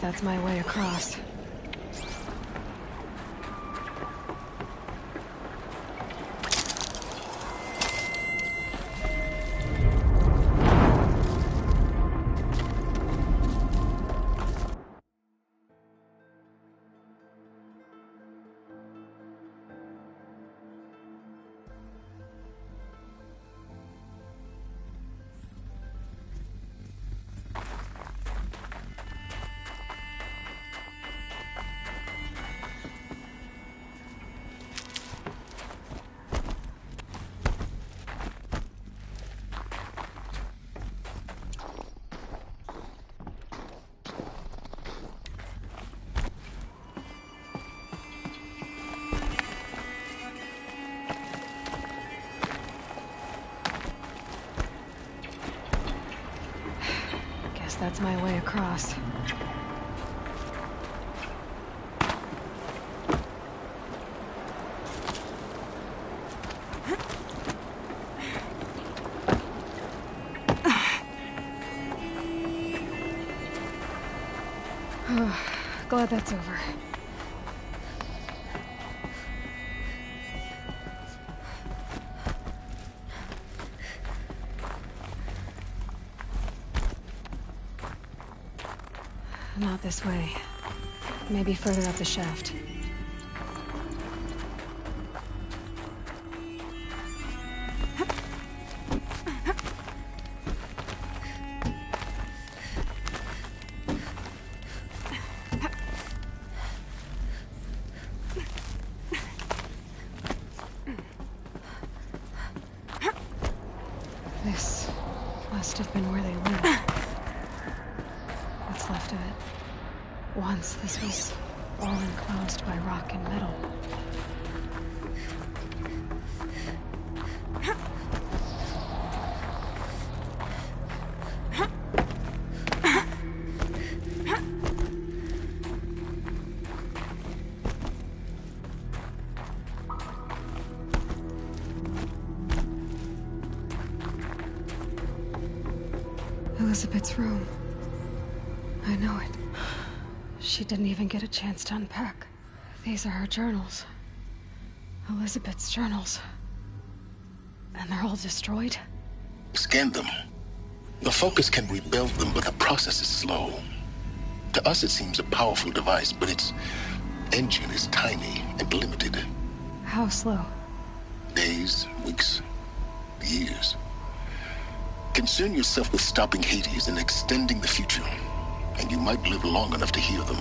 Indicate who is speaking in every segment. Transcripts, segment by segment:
Speaker 1: that's my way across. That's my way across. Glad that's over. Not this way. Maybe further up the shaft. This must have been where they lived. What's left of it. Once this was all enclosed by rock and metal. Elizabeth's room. I know it. She didn't even get a chance to unpack. These are her journals. Elizabeth's journals. And they're all destroyed?
Speaker 2: Scan them. The Focus can rebuild them, but the process is slow. To us it seems a powerful device, but its engine is tiny and limited.
Speaker 1: How slow?
Speaker 2: Days, weeks, years. Concern yourself with stopping Hades and extending the future, and you might live long enough to hear them.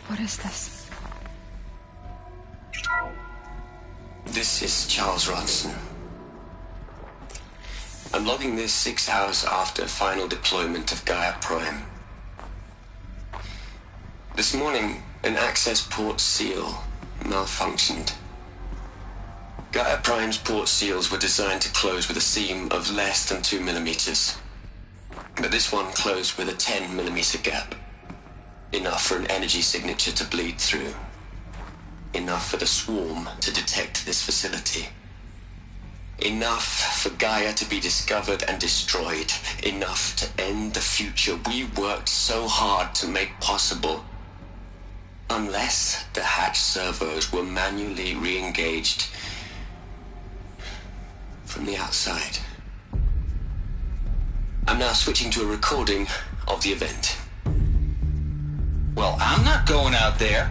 Speaker 1: What is this?
Speaker 3: This is Charles Ronson. I'm logging this 6 hours after final deployment of Gaia Prime. This morning, an access port seal malfunctioned. Gaia Prime's port seals were designed to close with a seam of less than 2 millimeters. But this one closed with a 10 millimeter gap. Enough for an energy signature to bleed through. Enough for the swarm to detect this facility. Enough for Gaia to be discovered and destroyed. Enough to end the future we worked so hard to make possible. Unless the hatch servos were manually re-engaged from the outside. I'm now switching to a recording of the event.
Speaker 4: Well, I'm not going out there.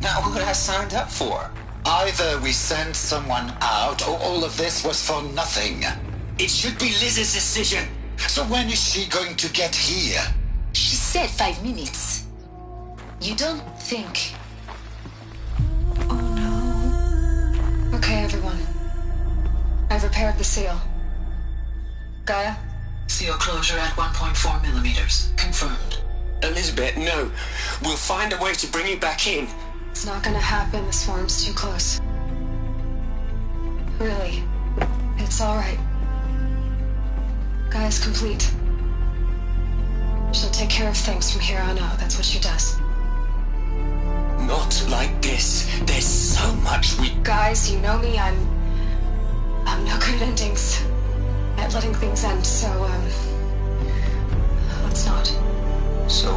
Speaker 4: Now, what I signed up for? Either we send someone out, or all of this was for nothing. It should be Liz's decision. So when is she going to get here?
Speaker 5: She said 5 minutes. You don't think...
Speaker 1: Oh no. Okay, everyone. I've repaired the seal. Gaia,
Speaker 6: Seal closure at 1.4 millimeters. Confirmed.
Speaker 3: Elizabeth, no. We'll find a way to bring you back in.
Speaker 1: It's not gonna happen. The swarm's too close. Really. It's all right. Gaia's complete. She'll take care of things from here on out. That's what she does.
Speaker 3: Not like this. There's so much we...
Speaker 1: Guys, you know me. I'm no good at endings. At letting things end, so, let's not.
Speaker 4: So,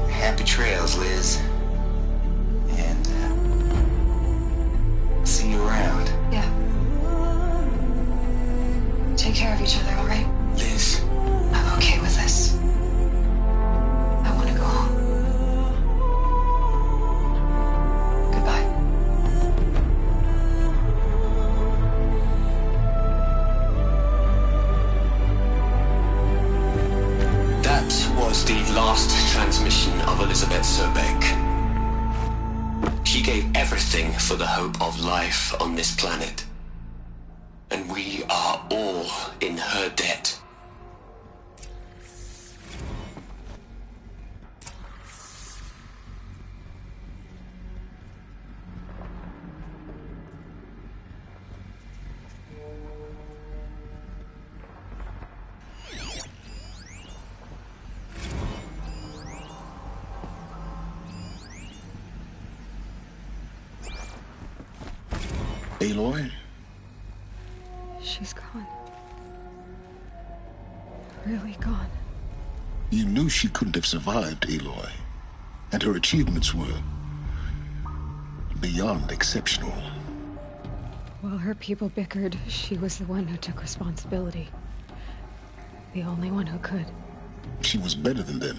Speaker 4: happy trails, Liz. And, see you around.
Speaker 1: Yeah. Take care of each other, all right?
Speaker 3: Liz.
Speaker 1: I'm okay with this. I want to go home. Goodbye.
Speaker 3: That was the last transmission of Elizabeth Sobeck. She gave everything for the hope of life on this planet. And we are all in her debt.
Speaker 2: Aloy?
Speaker 1: She's gone. Really gone.
Speaker 2: You knew she couldn't have survived, Aloy. And her achievements were beyond exceptional.
Speaker 1: While her people bickered, she was the one who took responsibility. The only one who could.
Speaker 2: She was better than them.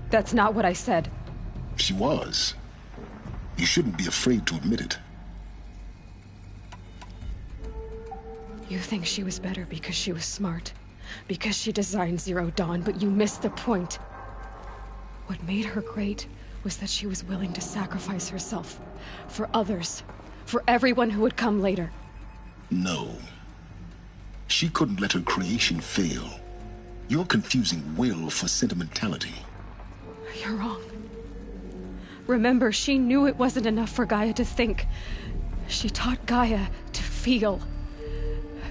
Speaker 1: That's not what I said.
Speaker 2: She was. You shouldn't be afraid to admit it.
Speaker 1: You think she was better because she was smart, because she designed Zero Dawn, but you missed the point. What made her great was that she was willing to sacrifice herself for others, for everyone who would come later.
Speaker 2: No. She couldn't let her creation fail. You're confusing will for sentimentality.
Speaker 1: You're wrong. Remember, she knew it wasn't enough for Gaia to think. She taught Gaia to feel.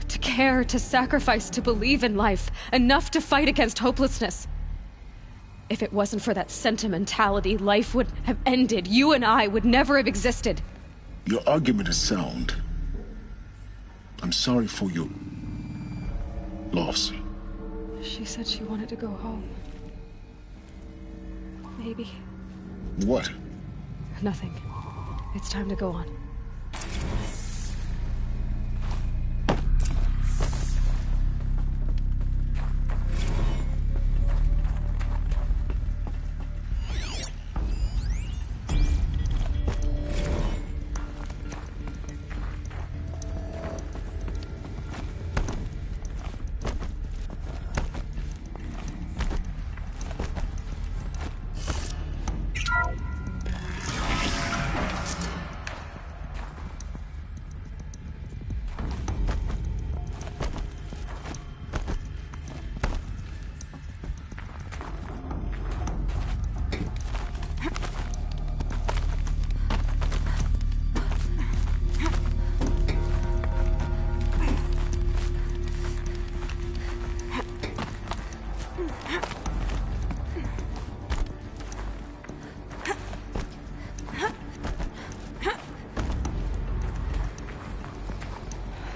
Speaker 1: To care, to sacrifice, to believe in life, enough to fight against hopelessness. If it wasn't for that sentimentality, life would have ended. You and I would never have existed.
Speaker 2: Your argument is sound. I'm sorry for your loss.
Speaker 1: She said she wanted to go home. Maybe.
Speaker 2: What?
Speaker 1: Nothing. It's time to go on.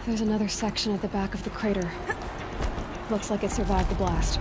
Speaker 1: There's another section at the back of the crater. Looks like it survived the blast.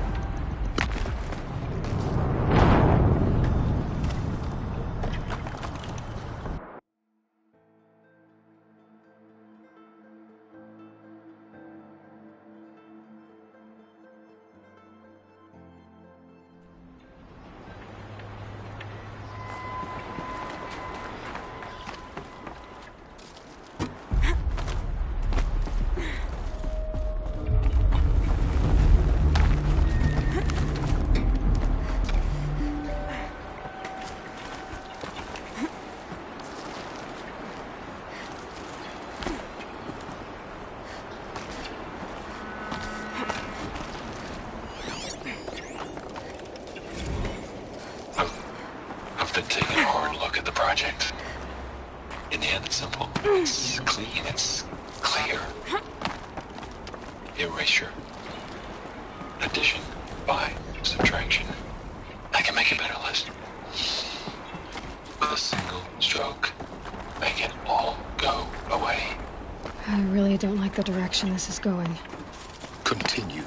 Speaker 7: taking a hard look at the project. In the end, it's simple. It's clean. It's clear. Erasure. Addition. By. Subtraction. I can make a better list. With a single stroke. Make it all go away.
Speaker 1: I really don't like the direction this is going.
Speaker 2: Continue.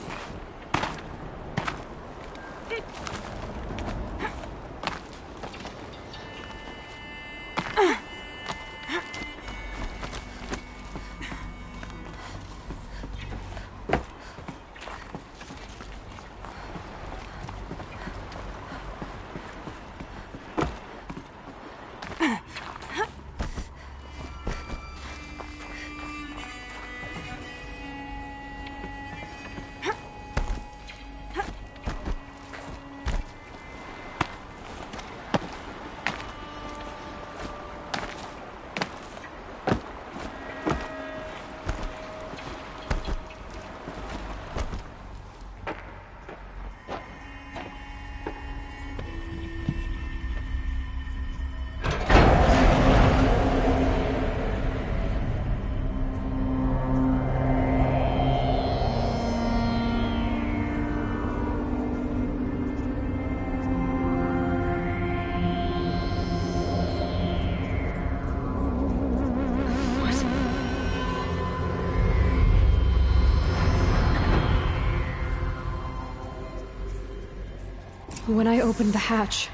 Speaker 1: When I opened the hatch,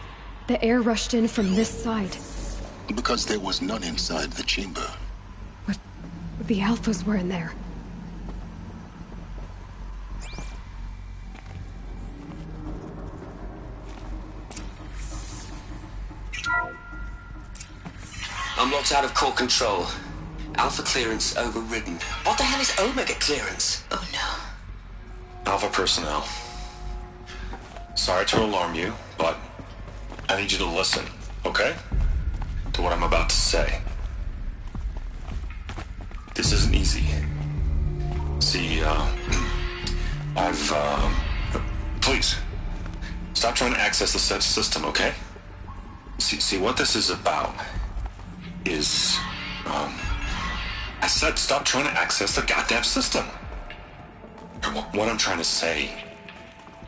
Speaker 1: the air rushed in from this side.
Speaker 2: Because there was none inside the chamber.
Speaker 1: But the Alphas were in there.
Speaker 3: I'm locked out of core control. Alpha clearance overridden. What the hell is Omega clearance?
Speaker 5: Oh no.
Speaker 7: Alpha personnel. Sorry to alarm you, but I need you to listen, okay? To what I'm about to say. This isn't easy. See, please, stop trying to access the system, okay? See, what this is about is, I said stop trying to access the goddamn system. What I'm trying to say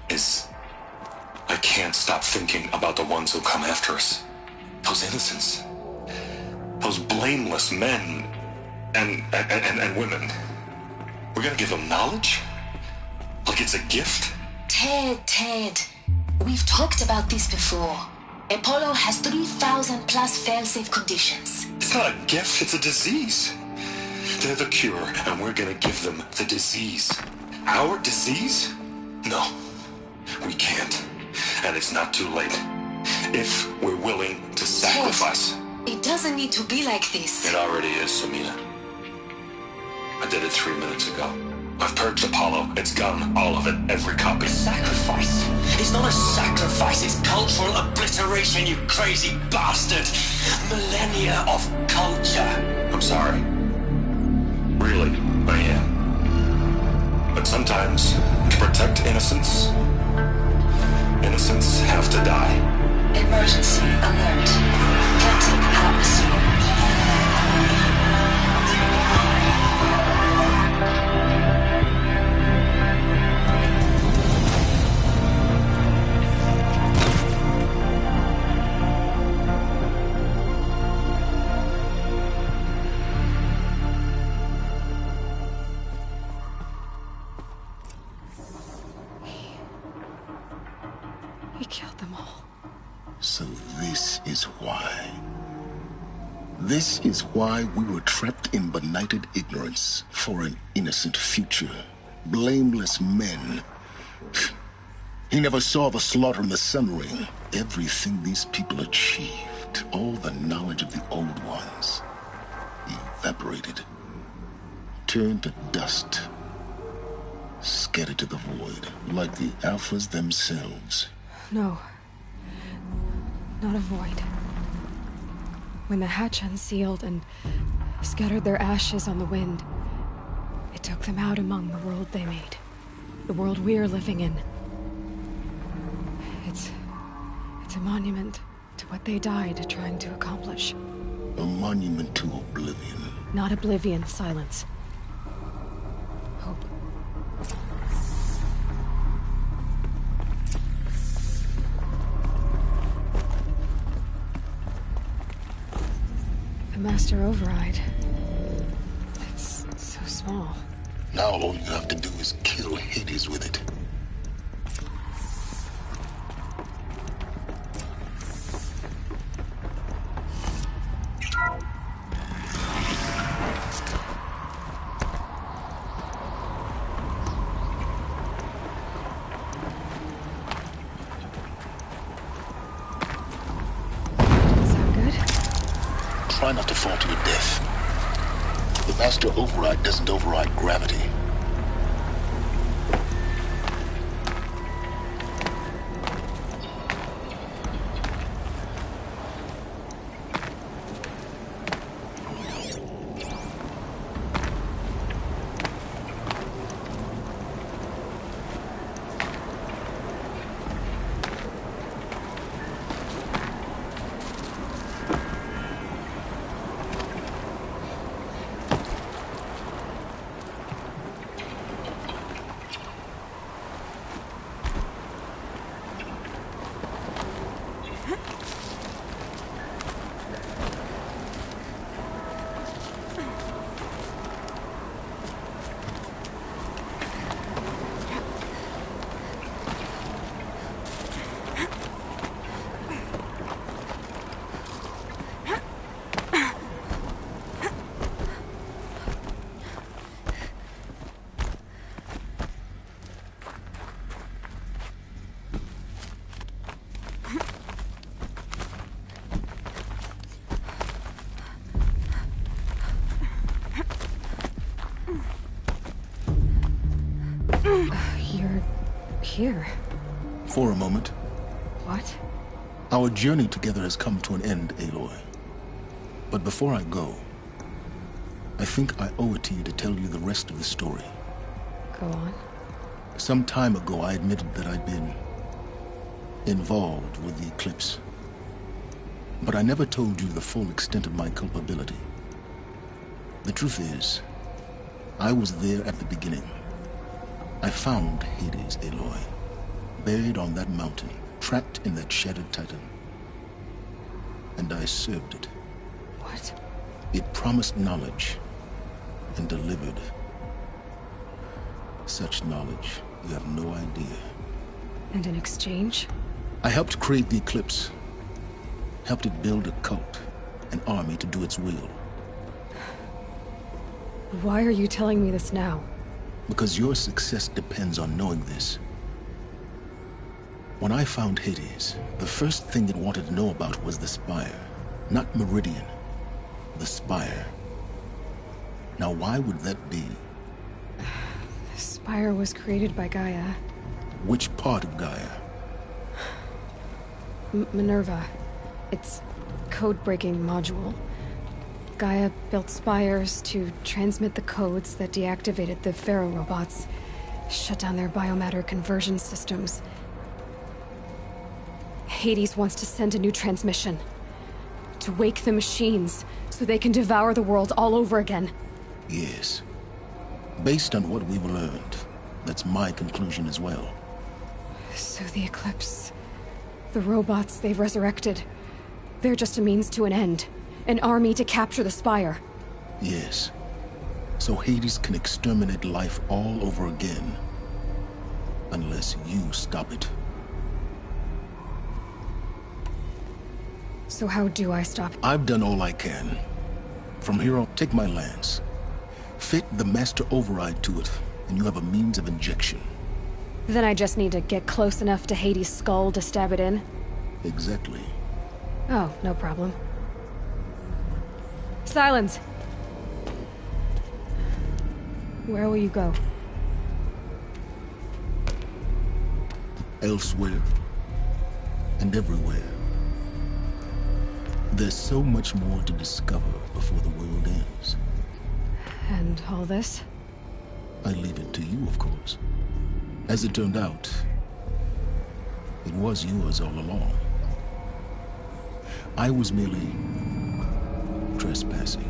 Speaker 7: is, I can't stop thinking about the ones who come after us. Those innocents. Those blameless men and women. We're gonna give them knowledge? Like it's a gift?
Speaker 5: Ted. We've talked about this before. Apollo has 3,000 plus fail-safe conditions.
Speaker 7: It's not a gift, it's a disease. They're the cure, and we're gonna give them the disease. Our disease? No, we can't. And it's not too late. If we're willing to sacrifice.
Speaker 5: Ted, it doesn't need to be like this.
Speaker 7: It already is, Samina. I did it 3 minutes ago. I've purged Apollo. It's gone. All of it. Every copy.
Speaker 3: Sacrifice? It's not a sacrifice. It's cultural obliteration, you crazy bastard. Millennia of culture.
Speaker 7: I'm sorry. Really, I am. But sometimes, to protect innocence, innocents have to die.
Speaker 5: Emergency alert. Celtic atmosphere.
Speaker 1: He killed them all.
Speaker 2: So this is why. This is why we were trapped in benighted ignorance for an innocent future. Blameless men. He never saw the slaughter in the Sun Ring. Everything these people achieved, all the knowledge of the old ones, evaporated, turned to dust, scattered to the void, like the Alphas themselves.
Speaker 1: No. Not a void. When the hatch unsealed and scattered their ashes on the wind, it took them out among the world they made. The world we're living in. It's a monument to what they died trying to accomplish.
Speaker 2: A monument to oblivion.
Speaker 1: Not oblivion, silence. Hope. The Master Override. It's so small.
Speaker 2: Now all you have to do is kill Hades with it.
Speaker 1: Sound good?
Speaker 2: Try not to fall to your death. The Master Override doesn't override gravity.
Speaker 1: You're here.
Speaker 2: For a moment.
Speaker 1: What?
Speaker 2: Our journey together has come to an end, Aloy. But before I go, I think I owe it to you to tell you the rest of the story.
Speaker 1: Go on.
Speaker 2: Some time ago, I admitted that I'd been involved with the eclipse. But I never told you the full extent of my culpability. The truth is, I was there at the beginning. I found Hades, Aloy, buried on that mountain, trapped in that shattered titan. And I served it.
Speaker 1: What?
Speaker 2: It promised knowledge and delivered. Such knowledge, you have no idea.
Speaker 1: And in exchange?
Speaker 2: I helped create the eclipse. Helped it build a cult, an army to do its will.
Speaker 1: Why are you telling me this now?
Speaker 2: Because your success depends on knowing this. When I found Hades, the first thing it wanted to know about was the Spire. Not Meridian. The Spire. Now why would that be?
Speaker 1: The Spire was created by Gaia.
Speaker 2: Which part of Gaia?
Speaker 1: Minerva. It's code-breaking module. Gaia built spires to transmit the codes that deactivated the Pharaoh robots, shut down their biomatter conversion systems. Hades wants to send a new transmission. To wake the machines, so they can devour the world all over again.
Speaker 2: Yes. Based on what we've learned, that's my conclusion as well.
Speaker 1: So the Eclipse... the robots they've resurrected... they're just a means to an end. An army to capture the Spire.
Speaker 2: Yes. So Hades can exterminate life all over again. Unless you stop it.
Speaker 1: So how do I stop?
Speaker 2: I've done all I can. From here on, take my lance. Fit the Master Override to it, and you have a means of injection.
Speaker 1: Then I just need to get close enough to Hades' skull to stab it in?
Speaker 2: Exactly.
Speaker 1: Oh, no problem. Silence! Where will you go?
Speaker 2: Elsewhere. And everywhere. There's so much more to discover before the world ends.
Speaker 1: And all this?
Speaker 2: I leave it to you, of course. As it turned out, it was yours all along. I was merely trespassing.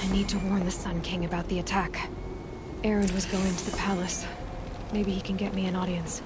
Speaker 1: I need to warn the Sun King about the attack. Aaron was going to the palace. Maybe he can get me an audience.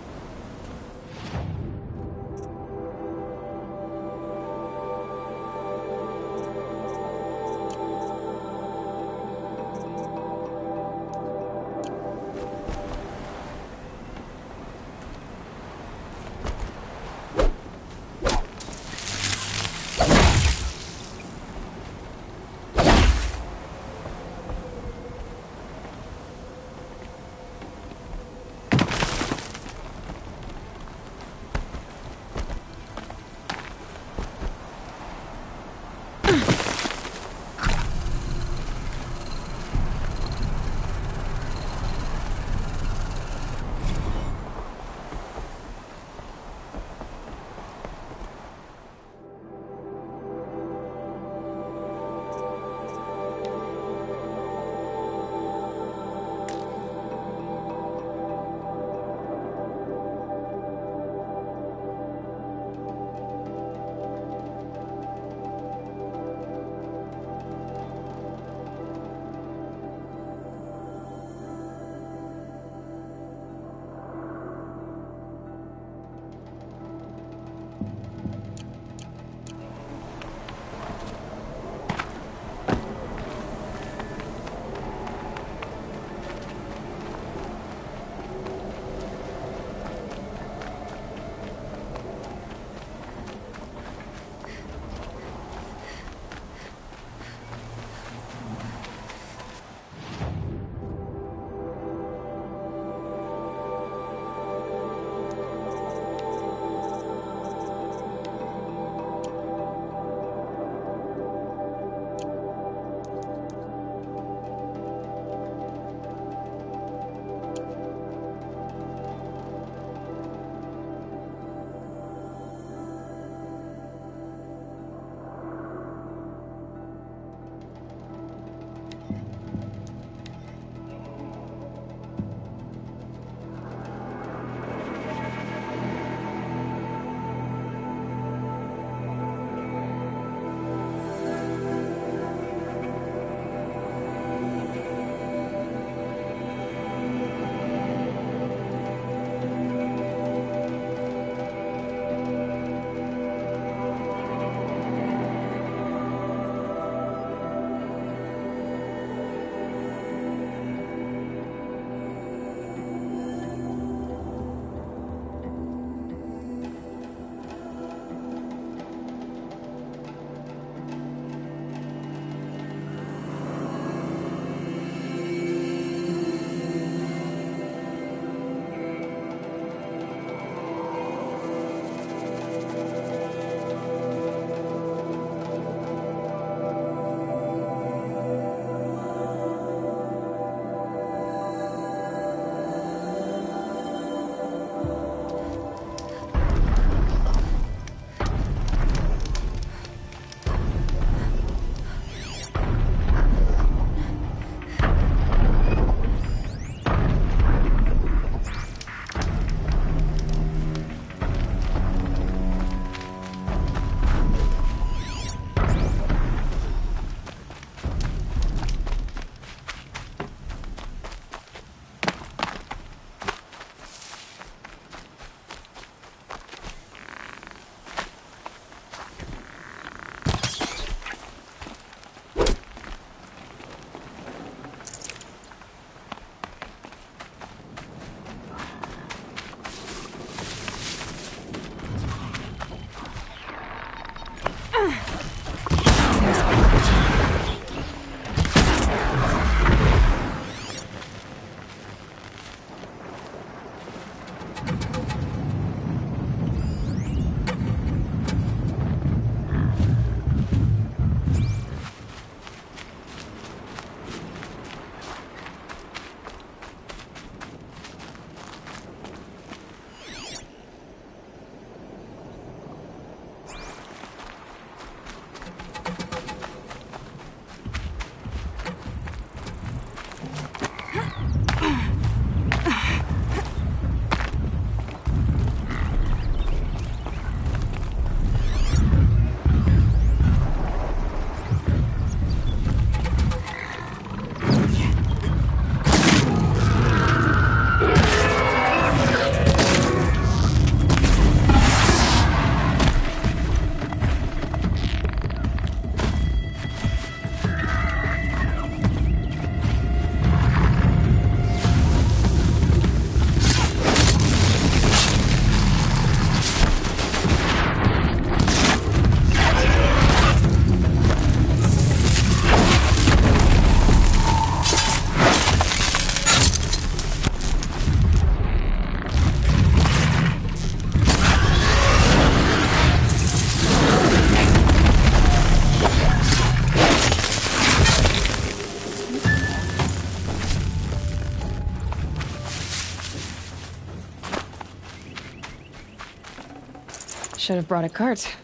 Speaker 1: Should have brought a cart.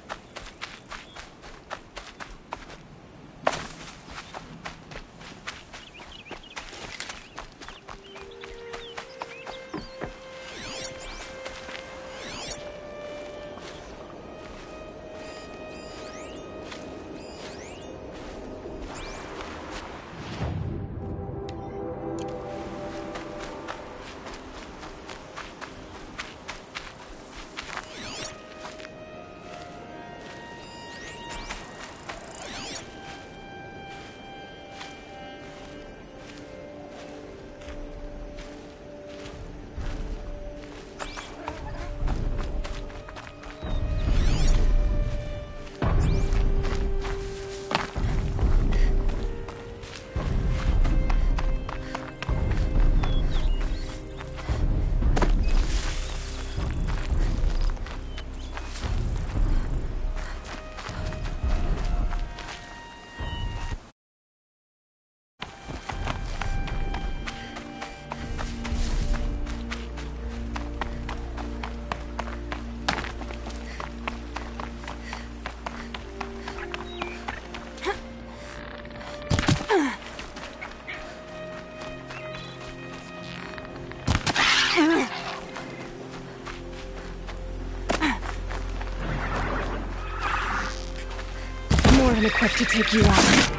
Speaker 1: More than equipped to take you out.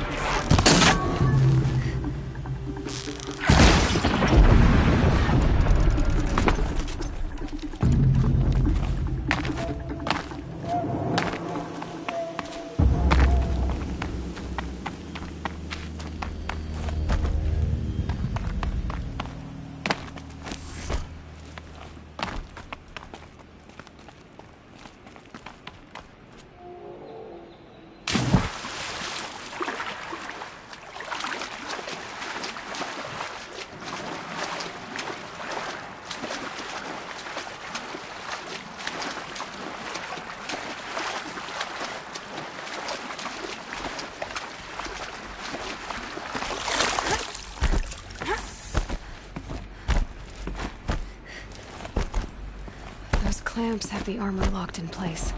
Speaker 1: Clamps have the armor locked in place.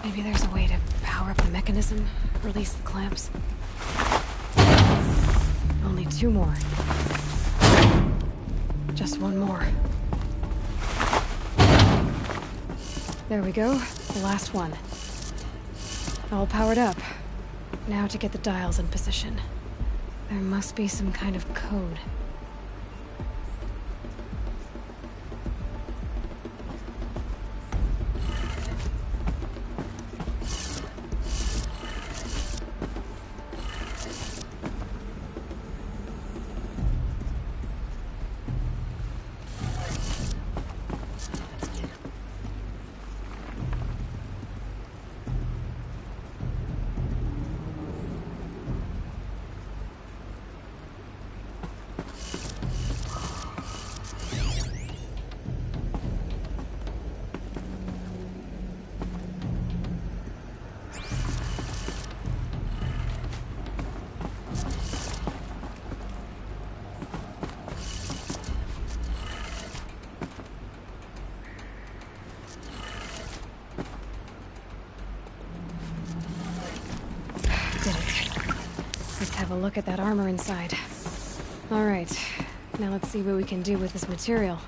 Speaker 1: Maybe there's a way to power up the mechanism, release the clamps. Only 2 more. Just 1 more. There we go, the last one. All powered up. Now to get the dials in position. There must be some kind of code. have a look at that armor inside. Alright, now let's see what we can do with this material.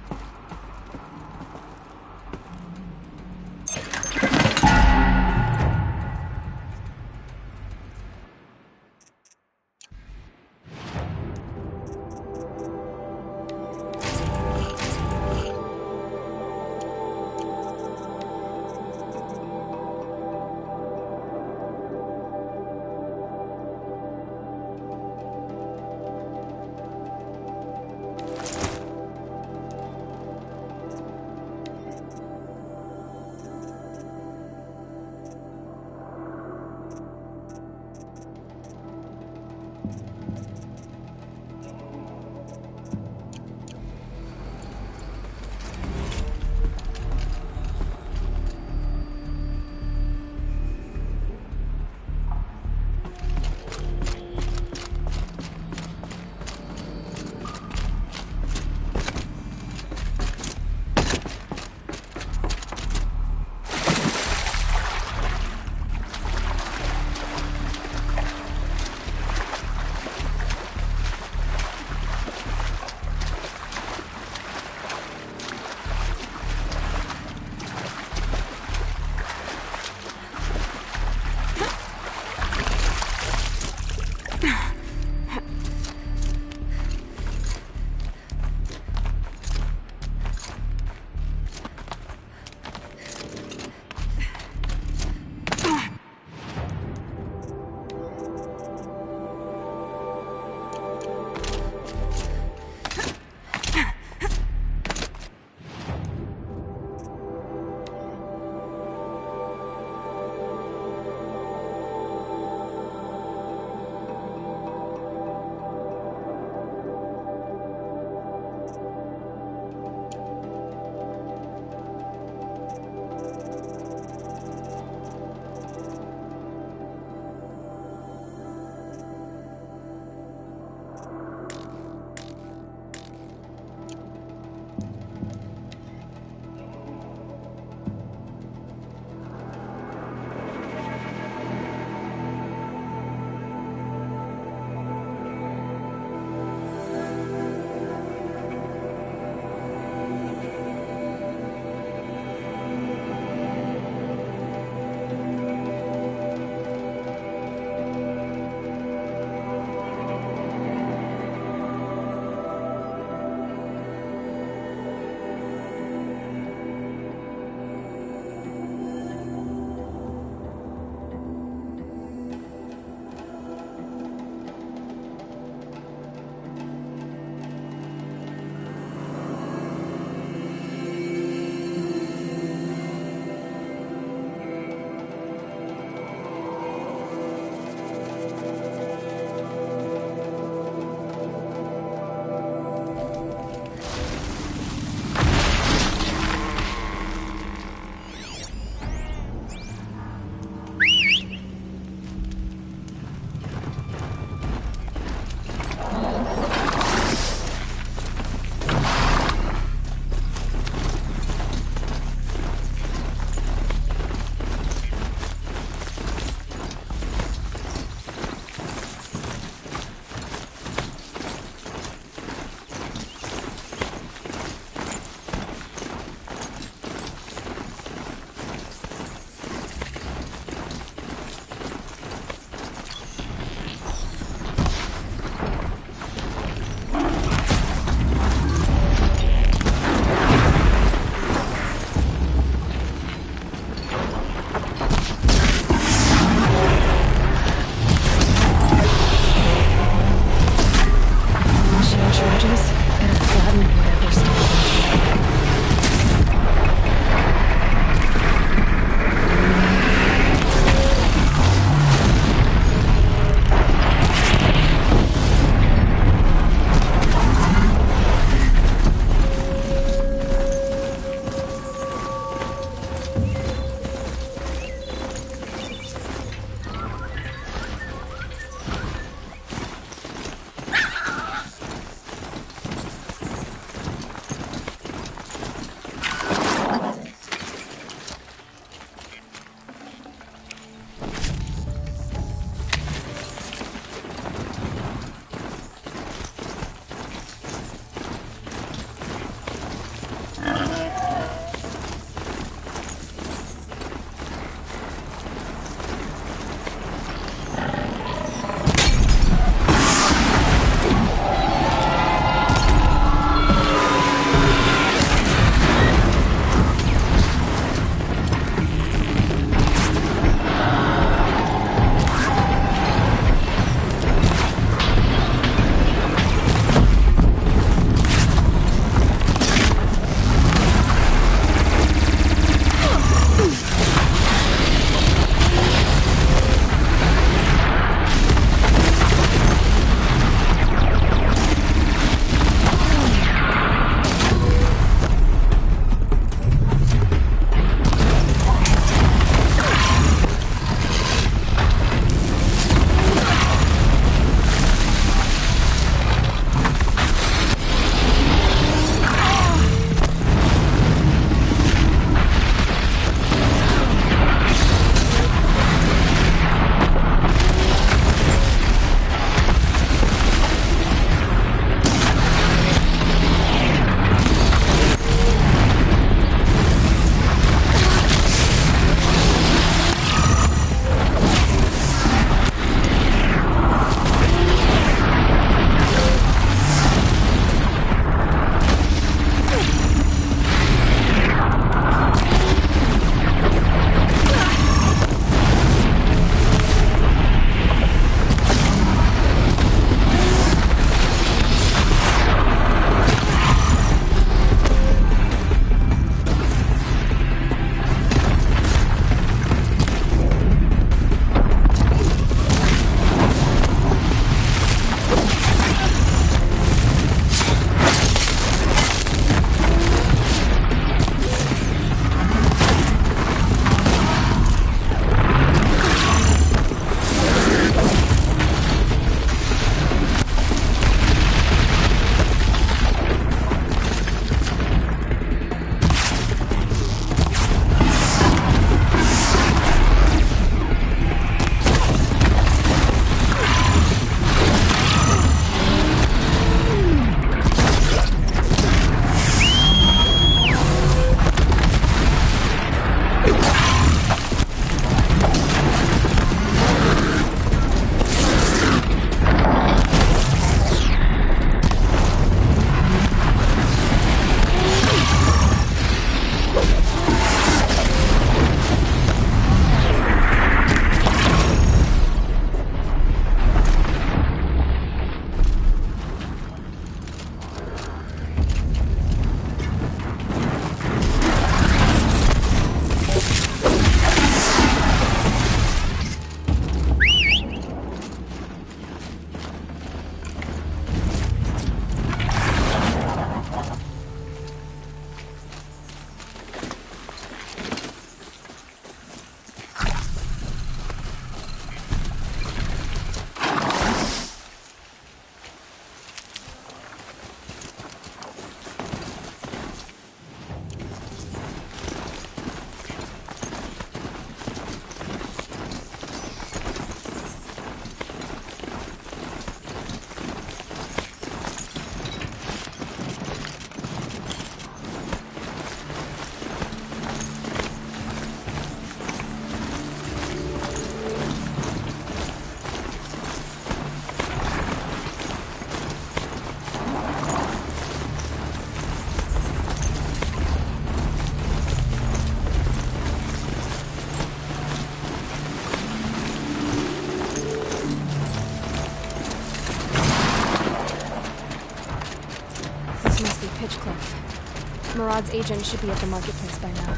Speaker 8: Marad's agent should be at the marketplace by now.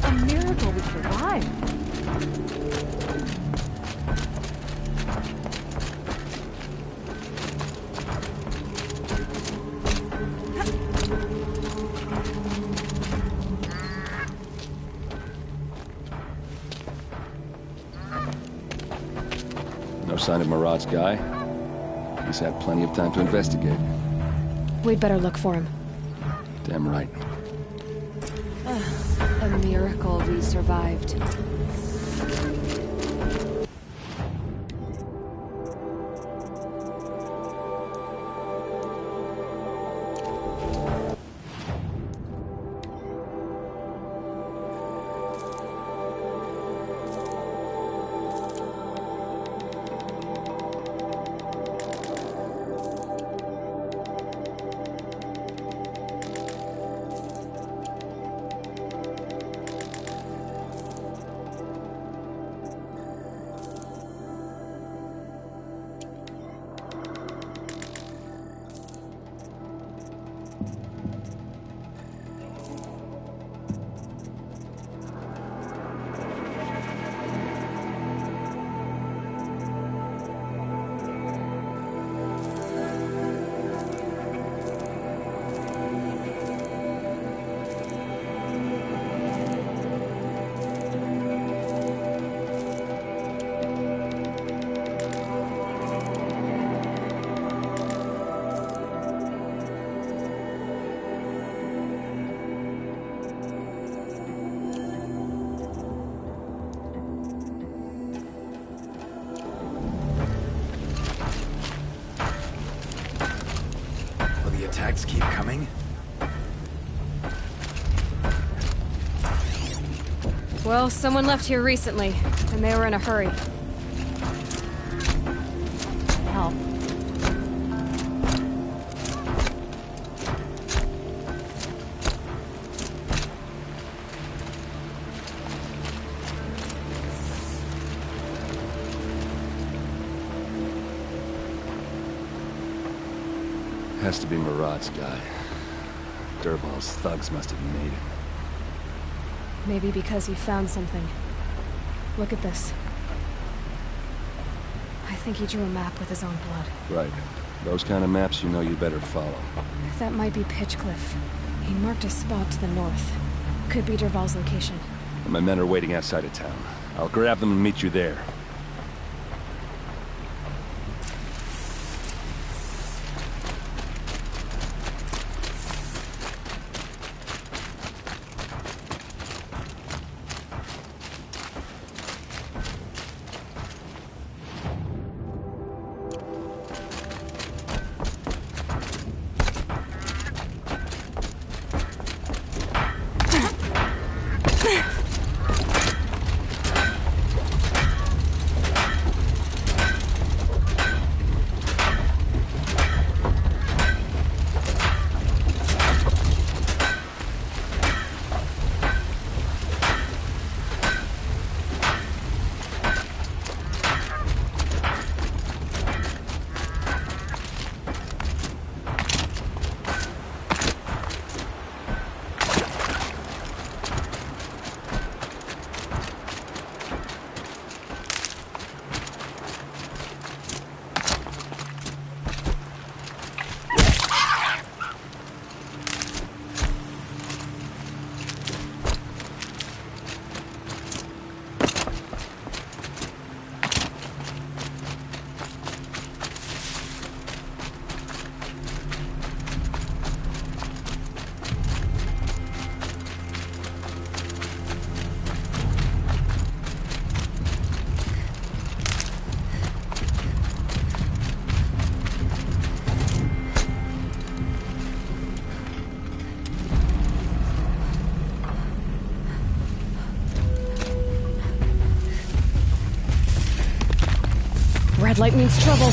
Speaker 8: A miracle we survived.
Speaker 9: No sign of Marad's guy? He's had plenty of time to investigate.
Speaker 8: We'd better look for him.
Speaker 9: Damn right.
Speaker 8: A miracle we survived.
Speaker 10: Attacks keep coming?
Speaker 8: Well, someone left here recently, and they were in a hurry. Hell.
Speaker 9: Has to be Marad's guy. Dervahl's thugs must have made him.
Speaker 8: Maybe because he found something. Look at this. I think he drew a map with his own blood.
Speaker 9: Right. Those kind of maps you know you better follow.
Speaker 8: That might be Pitchcliff. He marked a spot to the north. Could be Dervahl's location.
Speaker 9: My men are waiting outside of town. I'll grab them and meet you there.
Speaker 8: Red light means trouble.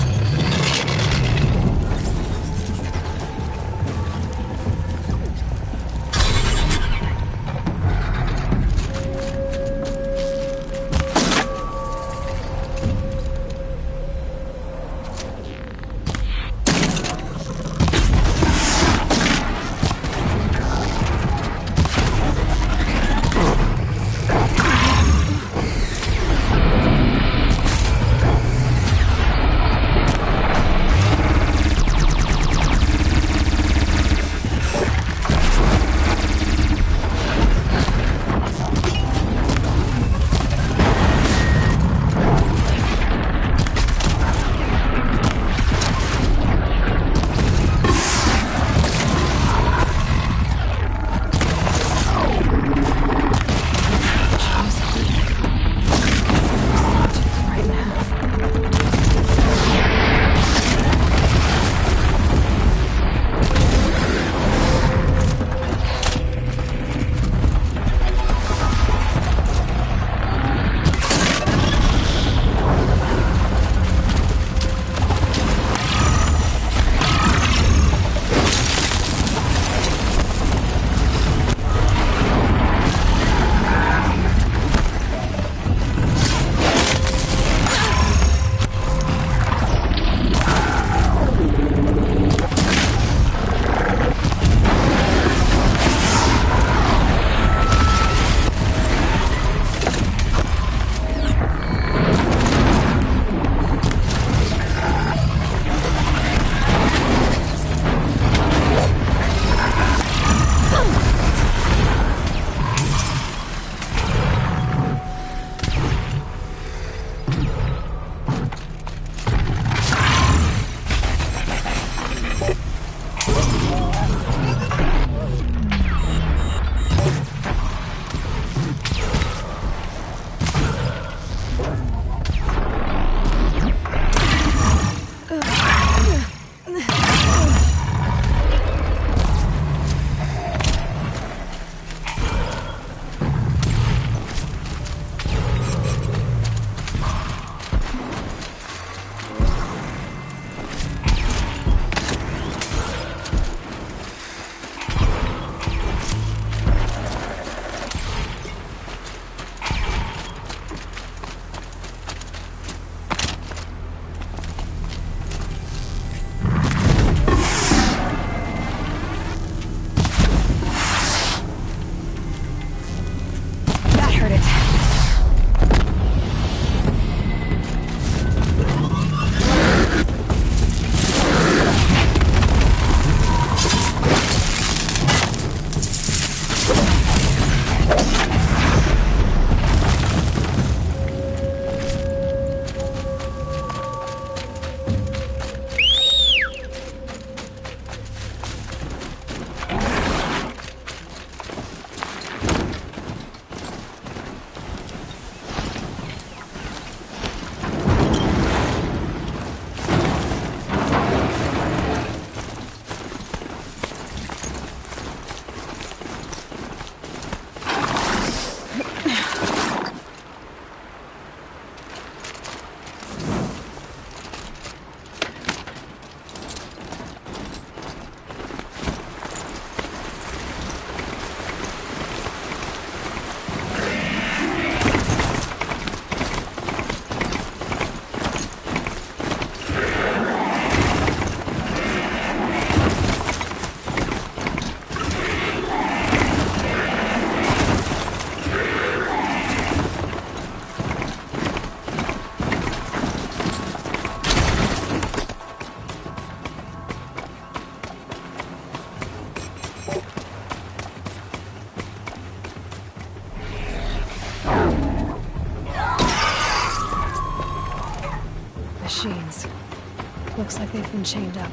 Speaker 8: Looks like they've been chained up.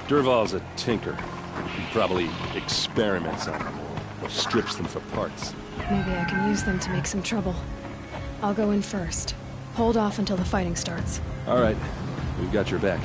Speaker 9: Dervahl's a tinker. He probably experiments on them, or strips them for parts.
Speaker 8: Maybe I can use them to make some trouble. I'll go in first. Hold off until the fighting starts.
Speaker 9: All right. We've got your back.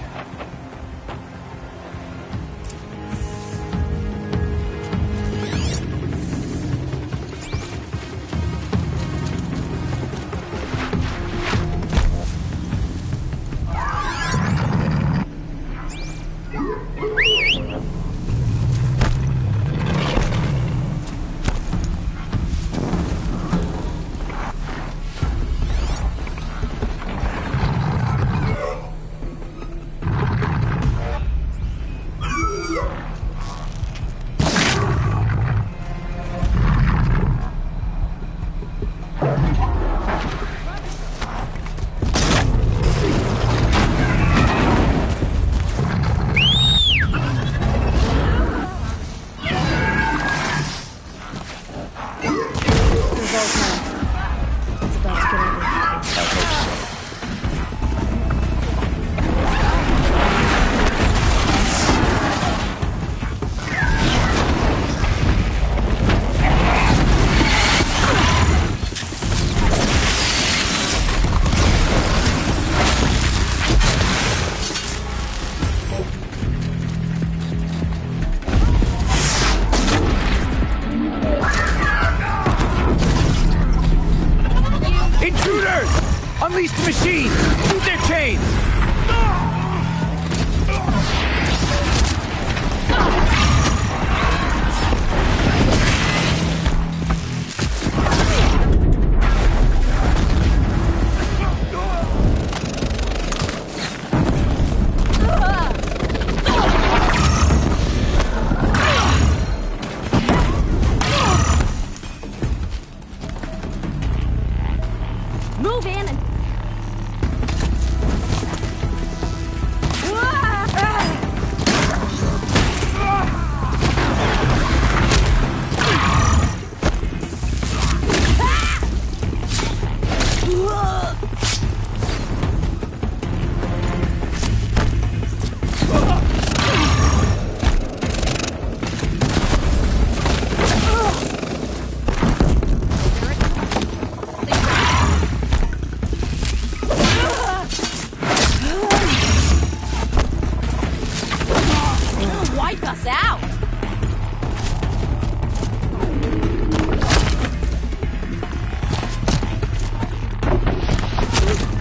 Speaker 10: Unleash the machine! Shoot their chains!
Speaker 8: Move in and...
Speaker 11: Wipe us out!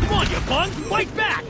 Speaker 10: Come on, you bug! Fight back!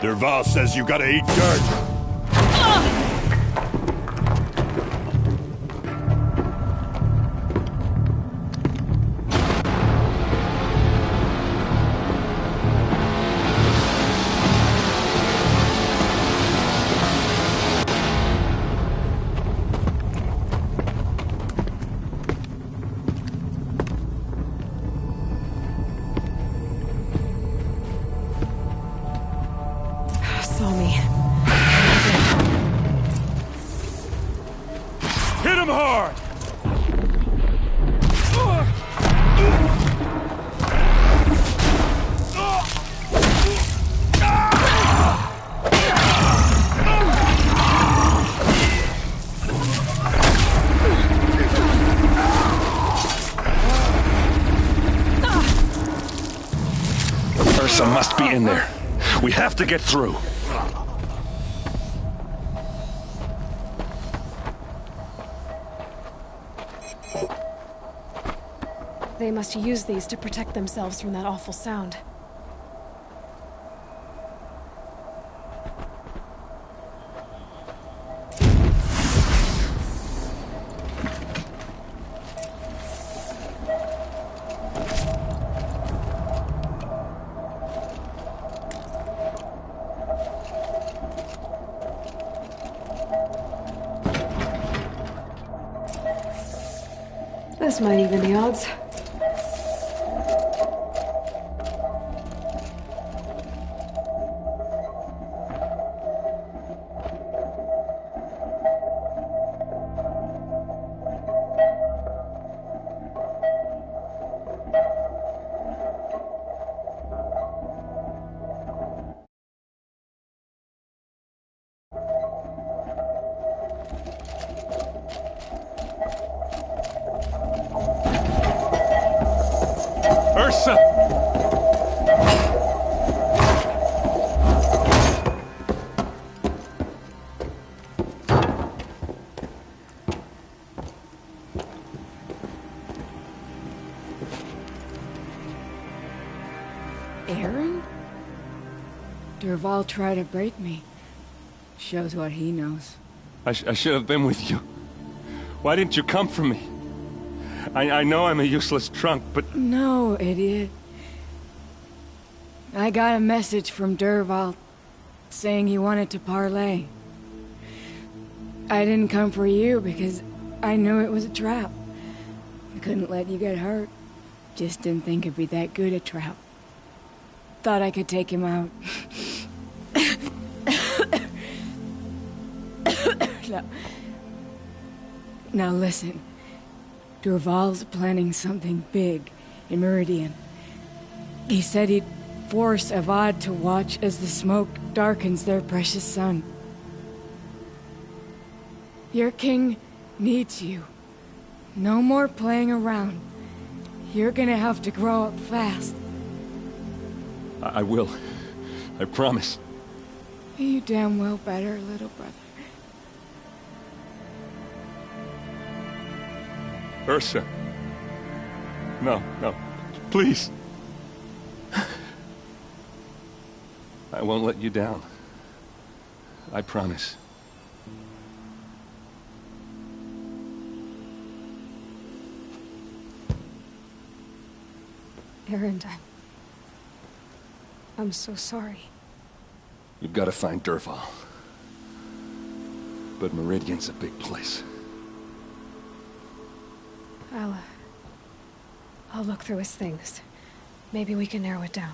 Speaker 9: Derval says you gotta eat dirt.
Speaker 1: Saw me.
Speaker 9: Hit him hard! Ursa must be in there. We have to get through.
Speaker 8: They must use these to protect themselves from that awful sound.
Speaker 1: This might even the odds.
Speaker 9: Ursa!
Speaker 11: Aaron? Derval tried to break me. Shows what he knows.
Speaker 9: I should have been with you. Why didn't you come for me? I know I'm a useless trunk, but...
Speaker 11: No, idiot. I got a message from Derval saying he wanted to parlay. I didn't come for you because I knew it was a trap. I couldn't let you get hurt. Just didn't think it'd be that good a trap. Thought I could take him out. Now listen. Derval's planning something big in Meridian. He said he'd force Avad to watch as the smoke darkens their precious sun. Your king needs you. No more playing around. You're gonna have to grow up fast.
Speaker 9: I will. I promise.
Speaker 11: You damn well better, little brother.
Speaker 9: Ursa. No, no. Please. I won't let you down. I promise.
Speaker 1: Aaron, I'm so sorry.
Speaker 9: You've got to find Derval. But Meridian's a big place.
Speaker 1: I'll look through his things. Maybe we can narrow it down.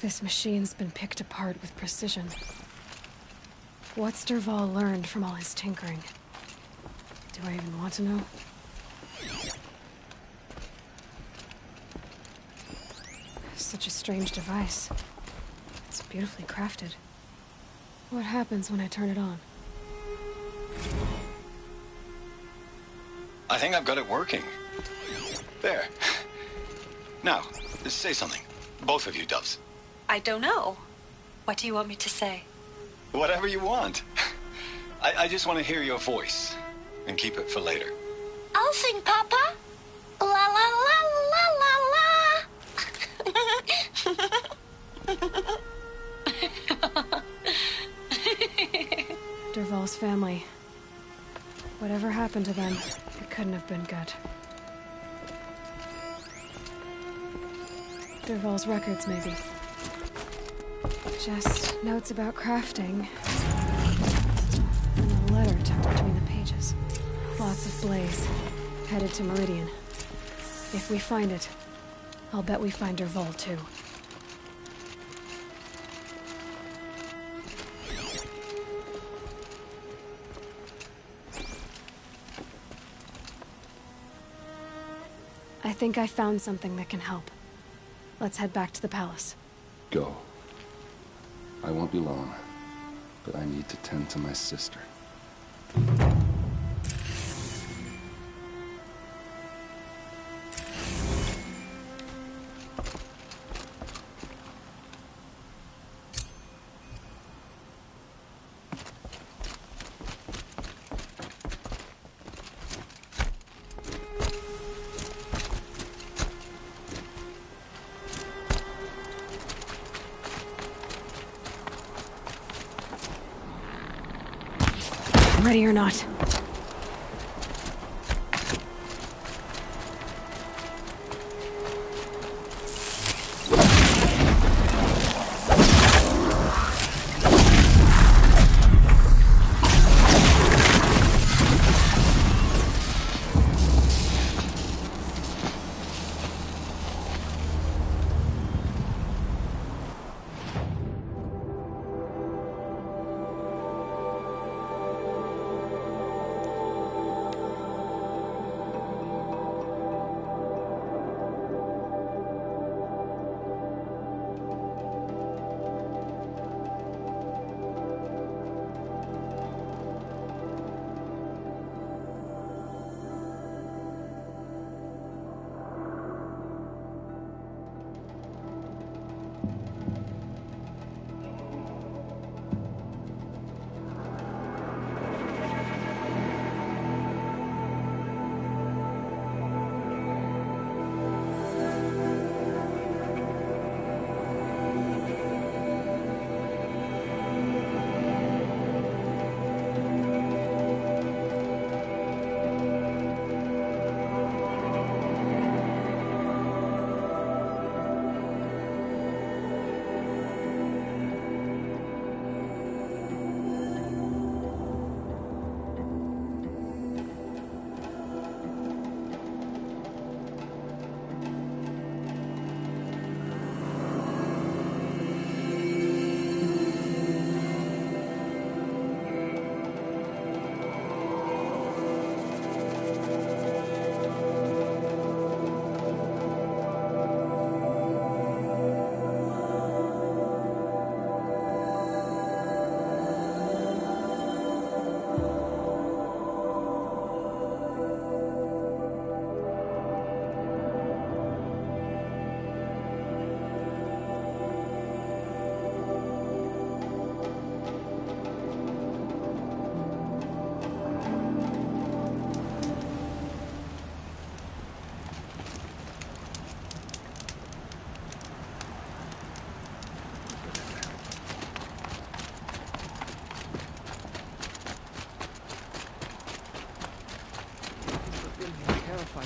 Speaker 1: This machine's been picked apart with precision. What's Derval learned from all his tinkering? Do I even want to know? Such a strange device. It's beautifully crafted. What happens when I turn it on?
Speaker 7: I think I've got it working. There. Now, say something. Both of you, Doves.
Speaker 12: I don't know. What do you want me to say?
Speaker 7: Whatever you want.
Speaker 4: I just want to hear your voice and keep it for later.
Speaker 5: I'll sing, Papa. La la la la la la.
Speaker 8: Dervahl's family. Whatever happened to them, it couldn't have been good. Dervahl's records, maybe. Just notes about crafting. And a letter tucked between the pages. Lots of blaze. Headed to Meridian. If we find it, I'll bet we find Dervahl too. I think I found something that can help. Let's head back to the palace.
Speaker 9: Go. I won't be long, but I need to tend to my sister.
Speaker 8: Ready or not.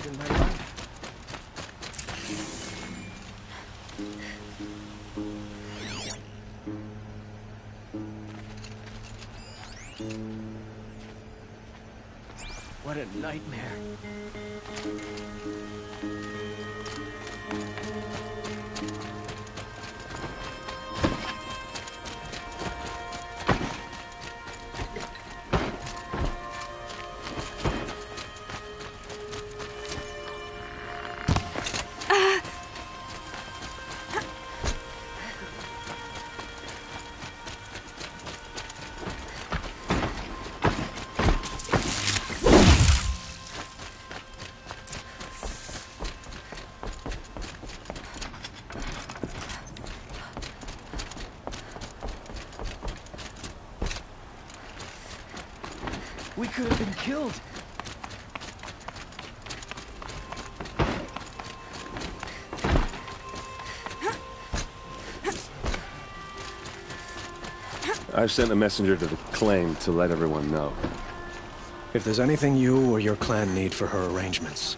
Speaker 10: In my life. What a nightmare. We could have been killed.
Speaker 9: I've sent a messenger to the claim to let everyone know.
Speaker 12: If there's anything you or your clan need for her arrangements,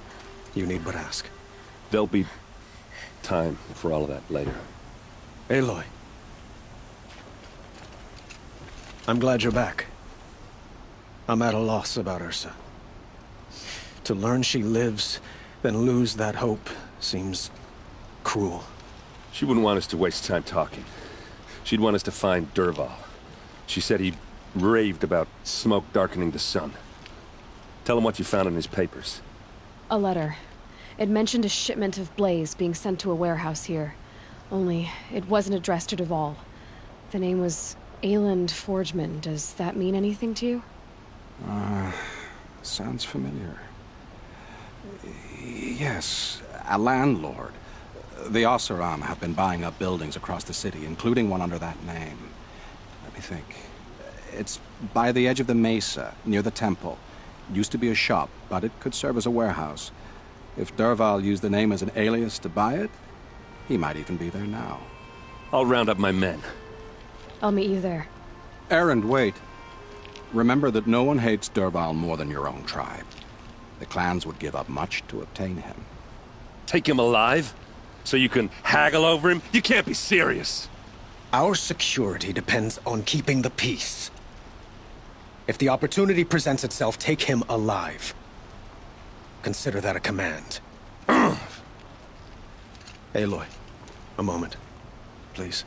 Speaker 12: you need but ask.
Speaker 9: There'll be time for all of that later.
Speaker 12: Aloy. I'm glad you're back. I'm at a loss about Ursa. To learn she lives, then lose that hope, seems cruel.
Speaker 9: She wouldn't want us to waste time talking. She'd want us to find Dervahl. She said he raved about smoke darkening the sun. Tell him what you found in his papers.
Speaker 8: A letter. It mentioned a shipment of blaze being sent to a warehouse here. Only, it wasn't addressed to Dervahl. The name was Ayland Forgeman. Does that mean anything to you?
Speaker 13: Sounds familiar. Yes, a landlord. The Oseram have been buying up buildings across the city, including one under that name. Let me think. It's by the edge of the mesa, near the temple. It used to be a shop, but it could serve as a warehouse. If Dervahl used the name as an alias to buy it, he might even be there now.
Speaker 9: I'll round up my men.
Speaker 8: I'll meet you there.
Speaker 13: Erend, wait. Remember that no one hates Dervahl more than your own tribe. The clans would give up much to obtain him.
Speaker 9: Take him alive? So you can haggle over him? You can't be serious.
Speaker 12: Our security depends on keeping the peace. If the opportunity presents itself, take him alive. Consider that a command. Aloy, a moment, please.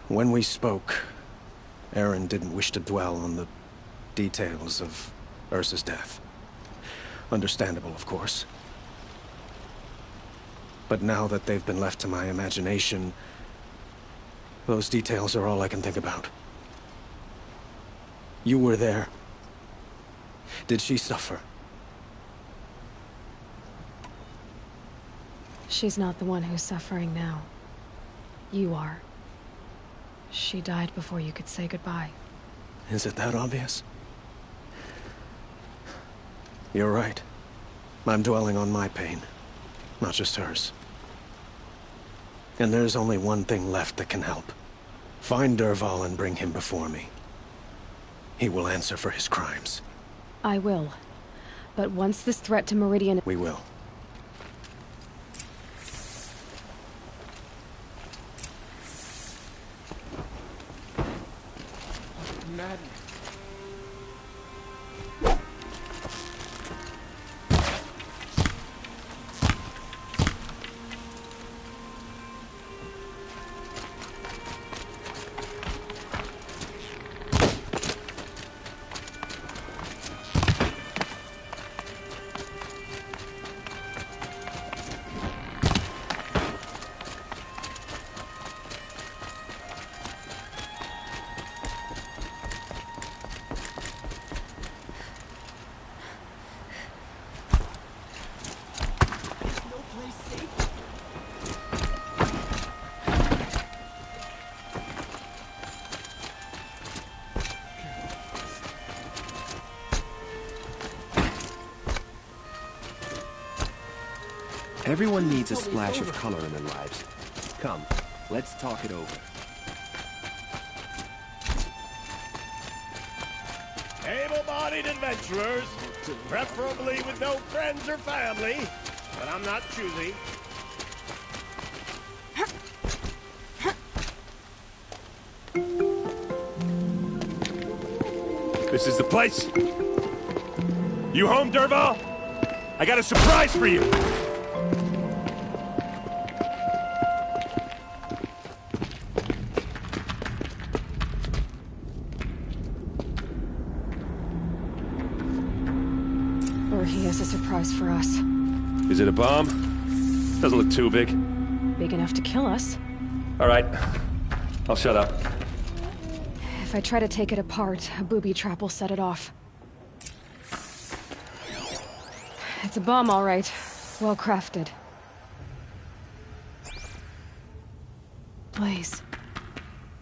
Speaker 12: When we spoke, Erend didn't wish to dwell on the details of Ursa's death. Understandable, of course. But now that they've been left to my imagination, those details are all I can think about. You were there. Did she suffer?
Speaker 8: She's not the one who's suffering now. You are. She died before you could say goodbye.
Speaker 12: Is it that obvious? You're right. I'm dwelling on my pain, not just hers. And there's only one thing left that can help. Find Dervahl and bring him before me. He will answer for his crimes.
Speaker 8: I will. But once this threat to Meridian...
Speaker 12: We will.
Speaker 10: Madness.
Speaker 14: Everyone needs a splash of color in their lives. Come, let's talk it over.
Speaker 15: Able-bodied adventurers, preferably with no friends or family, but I'm not choosy.
Speaker 9: This is the place? You home, Dervahl? I got a surprise for you!
Speaker 8: Or he has a surprise for us.
Speaker 9: Is it a bomb? Doesn't look too big.
Speaker 8: Big enough to kill us.
Speaker 9: All right. I'll shut up.
Speaker 8: If I try to take it apart, a booby trap will set it off. It's a bomb, all right. Well crafted.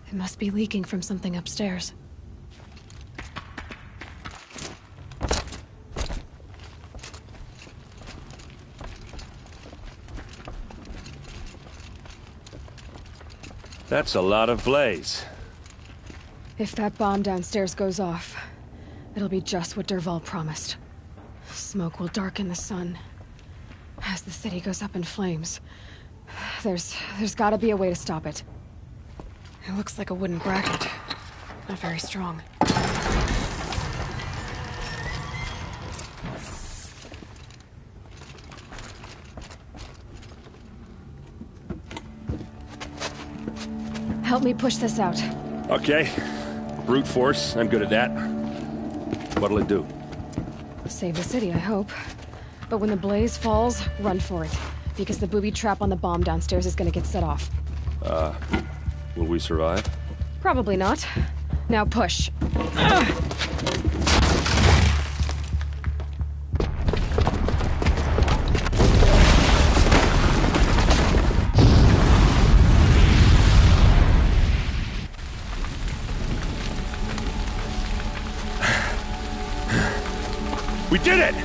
Speaker 8: It must be leaking from something upstairs.
Speaker 9: That's a lot of blaze.
Speaker 8: If that bomb downstairs goes off, it'll be just what Dervahl promised. Smoke will darken the sun. As the city goes up in flames, there's gotta be a way to stop it. It looks like a wooden bracket. Not very strong. Help me push this out.
Speaker 9: Okay. Brute force, I'm good at that. What'll it do?
Speaker 8: Save the city, I hope. But when the blaze falls, run for it. Because the booby trap on the bomb downstairs is gonna get set off.
Speaker 9: Will we survive?
Speaker 8: Probably not. Now push.
Speaker 9: We did it!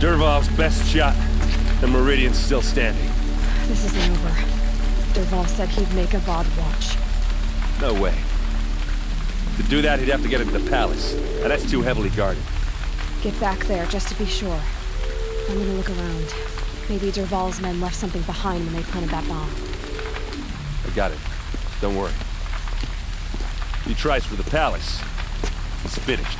Speaker 9: Dervahl's best shot. The Meridian's still standing.
Speaker 8: This isn't over. Dervahl said he'd make a VOD watch.
Speaker 9: No way. To do that, he'd have to get into the palace. And that's too heavily guarded.
Speaker 8: Get back there, just to be sure. I'm gonna look around. Maybe Dervahl's men left something behind when they planted that bomb.
Speaker 9: I got it. Don't worry. He tries for the palace. It's finished.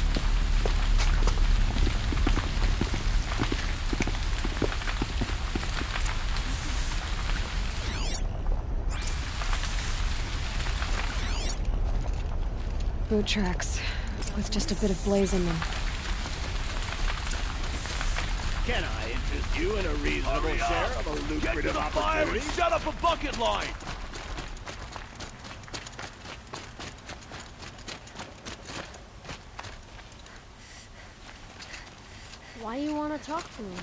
Speaker 8: Boot tracks, with just a bit of blaze in them.
Speaker 15: Can I interest you in a reasonable share of a lucrative opportunity?
Speaker 10: Set up a bucket line!
Speaker 1: Why you want to talk to me?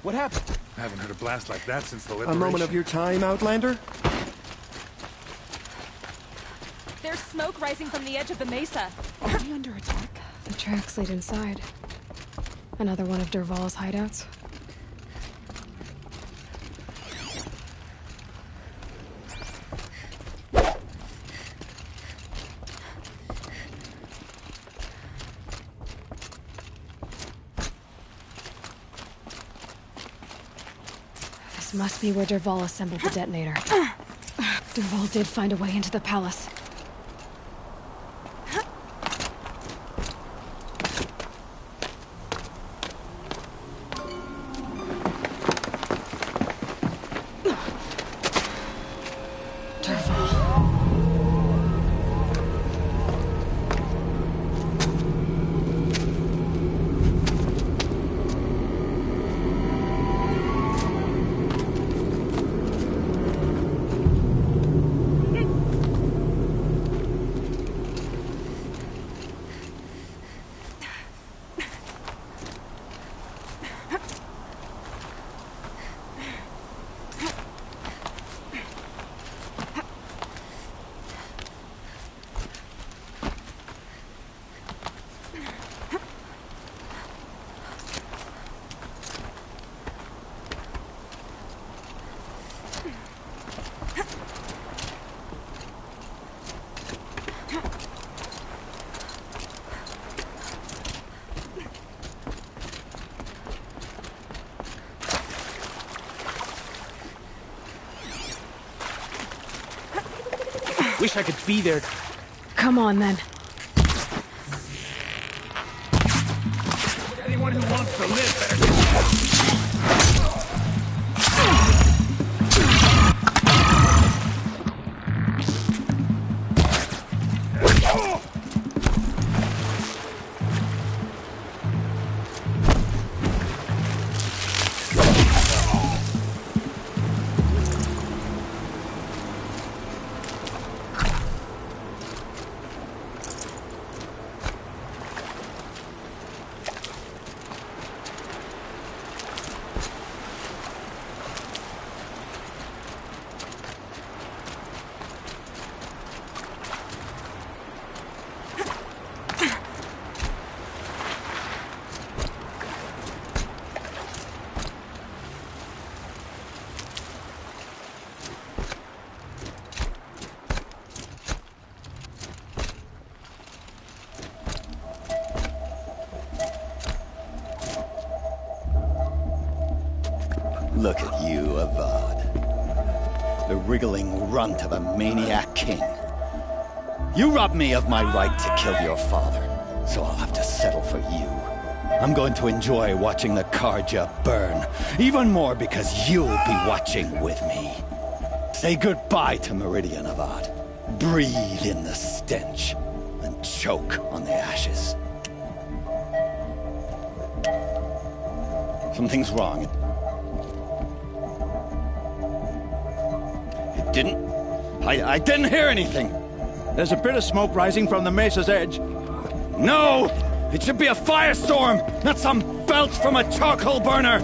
Speaker 10: What happened?
Speaker 16: I haven't heard a blast like that since the
Speaker 10: A
Speaker 16: liberation.
Speaker 10: moment of your time, Outlander?
Speaker 17: There's smoke rising from the edge of the mesa.
Speaker 8: Are we under attack? The tracks lead inside. Another one of Dervahl's hideouts. This must be where Dervahl assembled the detonator. Dervahl did find a way into the palace.
Speaker 10: Wish I could be there.
Speaker 8: Come on, then.
Speaker 15: Anyone who wants to live better get
Speaker 18: Look at you, Avad. The wriggling runt of a maniac king. You robbed me of my right to kill your father, so I'll have to settle for you. I'm going to enjoy watching the Karja burn, even more because you'll be watching with me. Say goodbye to Meridian, Avad. Breathe in the stench, and choke on the ashes. Something's wrong. It didn't... I didn't hear anything.
Speaker 19: There's a bit of smoke rising from the mesa's edge.
Speaker 18: No! It should be a firestorm, not some belch from a charcoal burner!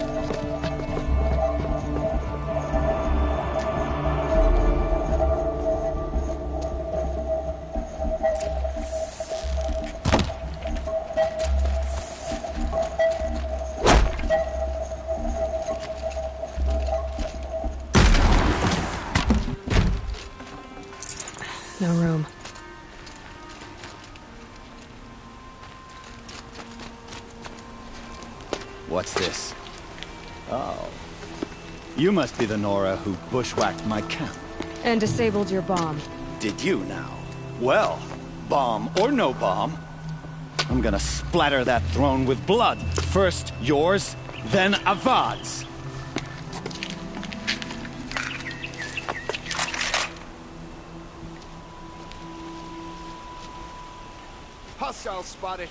Speaker 8: No room.
Speaker 18: What's this? Oh. You must be the Nora who bushwhacked my camp.
Speaker 8: And disabled your bomb.
Speaker 18: Did you now? Well, bomb or no bomb, I'm gonna splatter that throne with blood. First yours, then Avad's.
Speaker 19: Hostile spotted.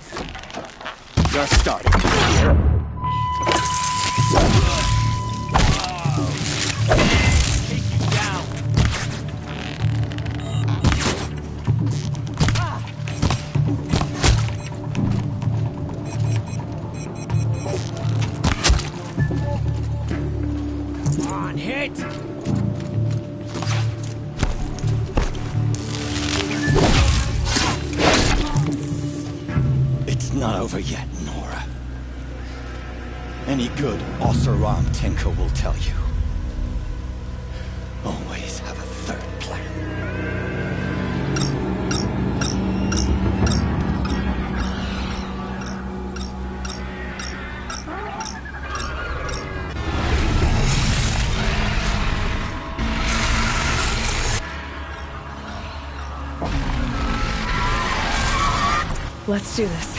Speaker 18: Just starting.
Speaker 19: On hit.
Speaker 18: It's not over yet, Nora. Any good Oseram tinker will tell you. Always have a third plan.
Speaker 8: Let's do this.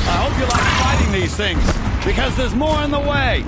Speaker 18: I hope you like fighting these things, because there's more in the way!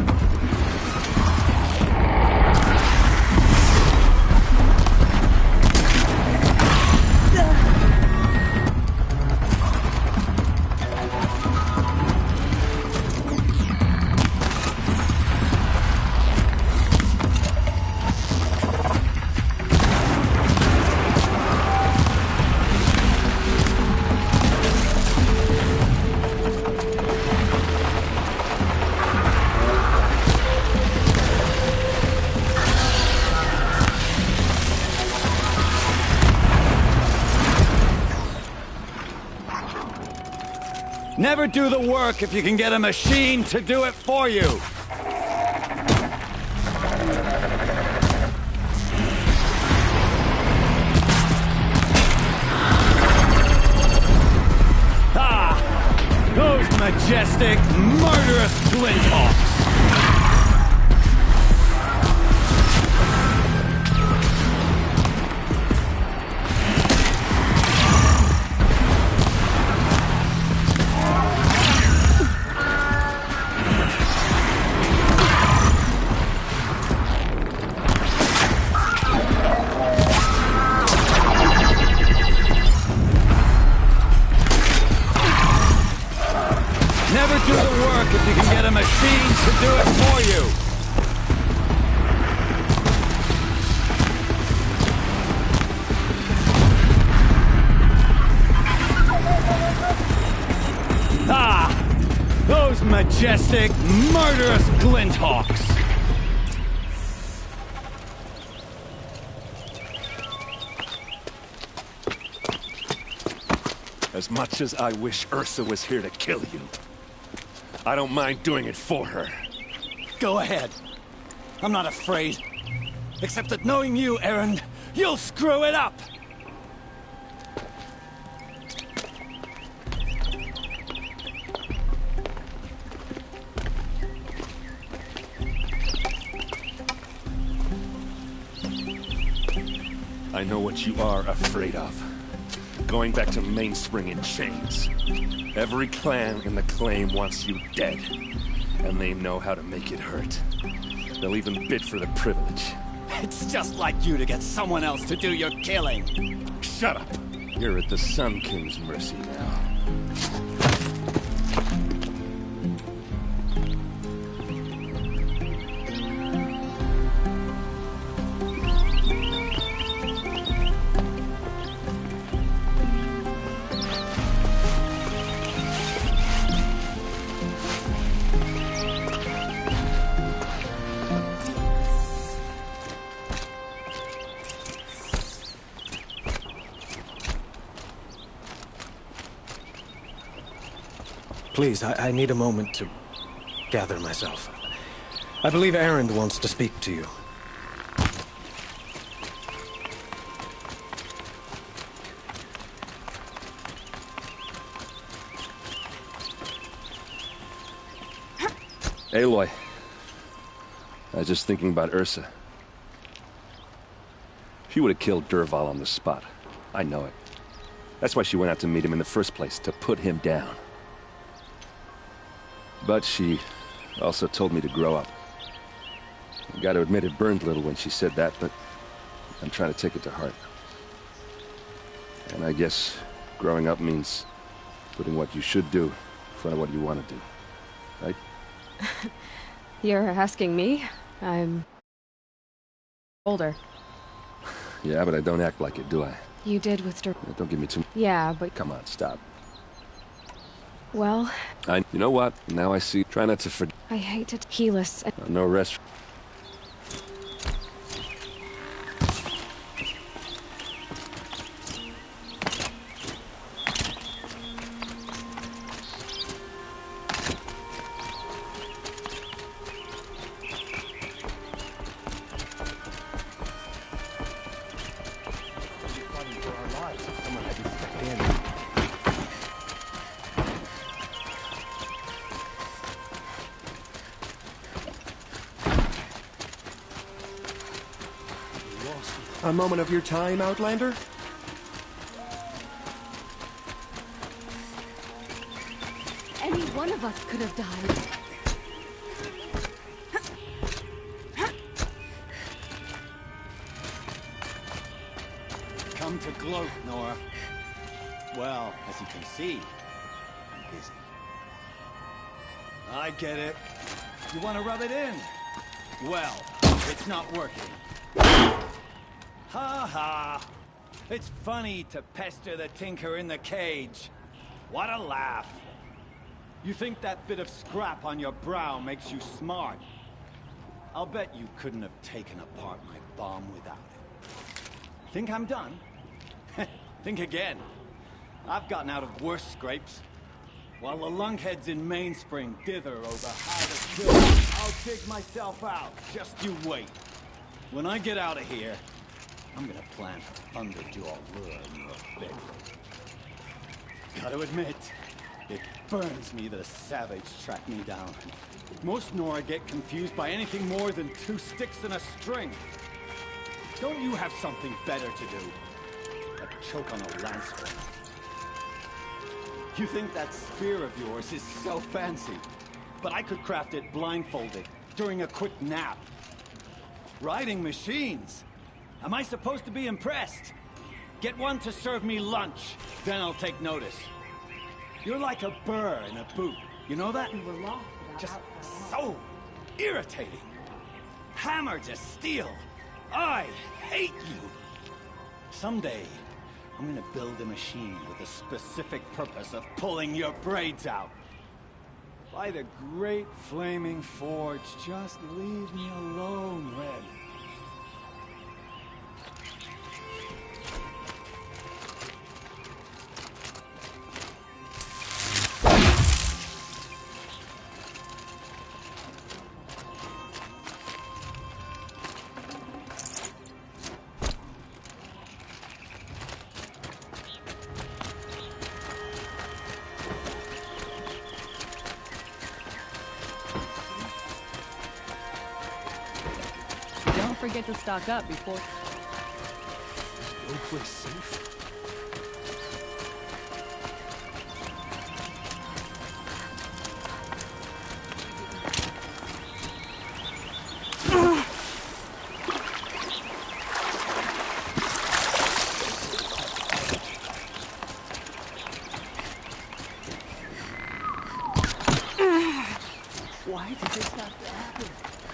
Speaker 18: Never do the work if you can get a machine to do it for you. Ah! Those majestic, murderous Glinthawks! Never do the work if you can get a machine to do it for you. Ah! Those majestic, murderous Glinthawks!
Speaker 9: As much as I wish Ursa was here to kill you, I don't mind doing it for her.
Speaker 18: Go ahead. I'm not afraid. Except that knowing you, Erend, you'll screw it up!
Speaker 9: I know what you are afraid of. Going back to Mainspring in chains. Every clan in the claim wants you dead. And they know how to make it hurt. They'll even bid for the privilege.
Speaker 18: It's just like you to get someone else to do your killing.
Speaker 9: Shut up! You're at the Sun King's mercy now.
Speaker 12: Please, I need a moment to gather myself. I believe Erend wants to speak to you.
Speaker 9: Aloy. I was just thinking about Ursa. She would have killed Dervahl on the spot. I know it. That's why she went out to meet him in the first place, to put him down. But she also told me to grow up. I gotta admit it burned a little when she said that, but I'm trying to take it to heart. And I guess growing up means putting what you should do in front of what you want to do. Right?
Speaker 8: You're asking me? I'm... older.
Speaker 9: Yeah, but I don't act like it, do I?
Speaker 8: You did with
Speaker 9: Don't give me too...
Speaker 8: Yeah, but...
Speaker 9: Come on, stop.
Speaker 8: Well...
Speaker 9: You know what? Now I see. Try not to forget.
Speaker 8: I hate to... Keyless.
Speaker 9: No rest.
Speaker 10: A moment of your time, Outlander?
Speaker 1: Any one of us could have died.
Speaker 18: Come to gloat, Nora. Well, as you can see, I'm busy. I get it. You want to rub it in? Well, it's not working. Ha ha! It's funny to pester the tinker in the cage. What a laugh. You think that bit of scrap on your brow makes you smart? I'll bet you couldn't have taken apart my bomb without it. Think I'm done? Think again. I've gotten out of worse scrapes. While the lunkheads in Mainspring dither over how to kill me, I'll dig myself out. Just you wait. When I get out of here, I'm gonna plant a thunderjaw lure in your bedroom. Gotta admit, it burns me that a savage tracked me down. Most Nora get confused by anything more than 2 sticks and a string. Don't you have something better to do? Like choke on a lance. You think that spear of yours is so fancy, but I could craft it blindfolded during a quick nap. Riding machines? Am I supposed to be impressed? Get one to serve me lunch, then I'll take notice. You're like a burr in a boot, you know that? Just so irritating. Hammer to steel. I hate you. Someday, I'm gonna build a machine with the specific purpose of pulling your braids out. By the great flaming forge, just leave me alone, Red.
Speaker 17: Forget to stock up before...
Speaker 9: No place safe.
Speaker 19: Why did this have to happen?